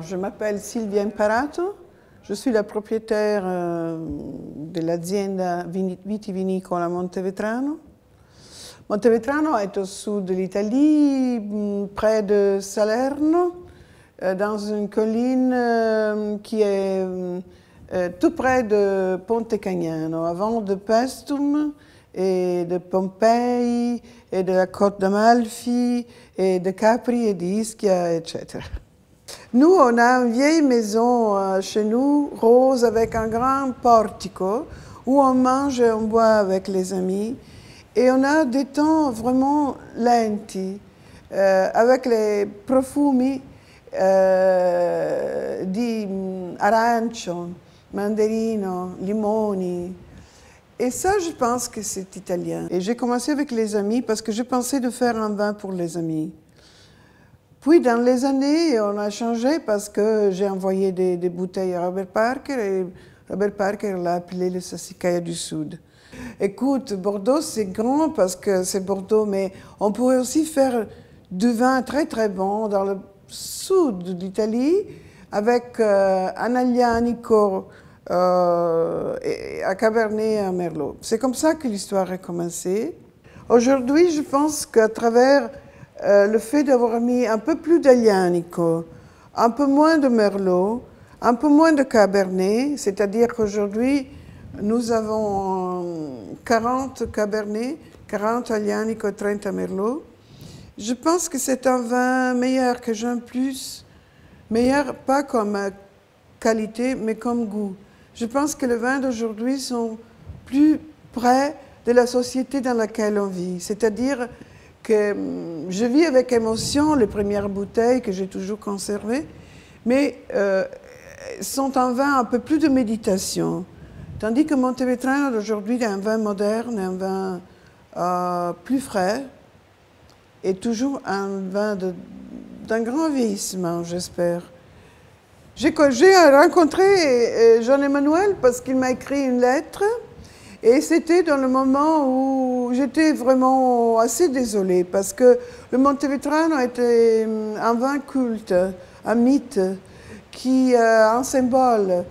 Je m'appelle Silvia Imparato, je suis la propriétaire de l'azienda vitivinicola Montevetrano. Montevetrano est au sud de l'Italie, près de Salerno, dans une colline qui est tout près de Ponte Cagnano, avant de Paestum et de Pompei et de la côte d'Amalfi et de Capri et d'Ischia, etc. Nous, on a une vieille maison chez nous, rose, avec un grand portico, où on mange et on boit avec les amis. Et on a des temps vraiment lenti, avec les profumi di arancio, mandarino, limoni. Et ça, je pense que c'est italien. Et j'ai commencé avec les amis parce que je pensais de faire un vin pour les amis. Puis, dans les années, on a changé parce que j'ai envoyé des bouteilles à Robert Parker et Robert Parker l'a appelé le Sassicaia du Sud. Écoute, Bordeaux, c'est grand parce que c'est Bordeaux, mais on pourrait aussi faire du vin très très bon dans le sud de l'Italie avec un Aglianico à Cabernet et à Merlot. C'est comme ça que l'histoire a commencé. Aujourd'hui, je pense qu'à travers le fait d'avoir mis un peu plus d'Aglianico, un peu moins de Merlot, un peu moins de Cabernet, c'est-à-dire qu'aujourd'hui, nous avons 40 Cabernet, 40 Aglianico, 30 Merlot. Je pense que c'est un vin meilleur que Jean Plus, meilleur pas comme qualité, mais comme goût. Je pense que les vins d'aujourd'hui sont plus près de la société dans laquelle on vit, c'est-à-dire que je vis avec émotion les premières bouteilles que j'ai toujours conservées, mais sont un vin un peu plus de méditation. Tandis que Montevetrano d'aujourd'hui est un vin moderne, un vin plus frais, et toujours un vin d'un grand vieillissement, j'espère. J'ai rencontré Jean-Emmanuel parce qu'il m'a écrit une lettre, et c'était dans le moment où j'étais vraiment assez désolée, parce que le Montevetrano était un vin culte, un mythe, un symbole,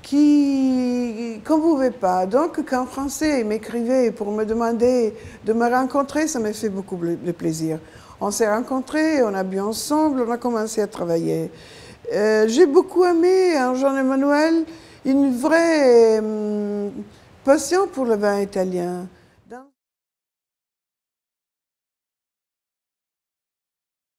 qu'on ne pouvait pas. Donc, quand Français m'écrivait pour me demander de me rencontrer, ça m'a fait beaucoup de plaisir. On s'est rencontrés, on a bu ensemble, on a commencé à travailler. J'ai beaucoup aimé en Jean-Emmanuel une vraie passion pour le vin italien.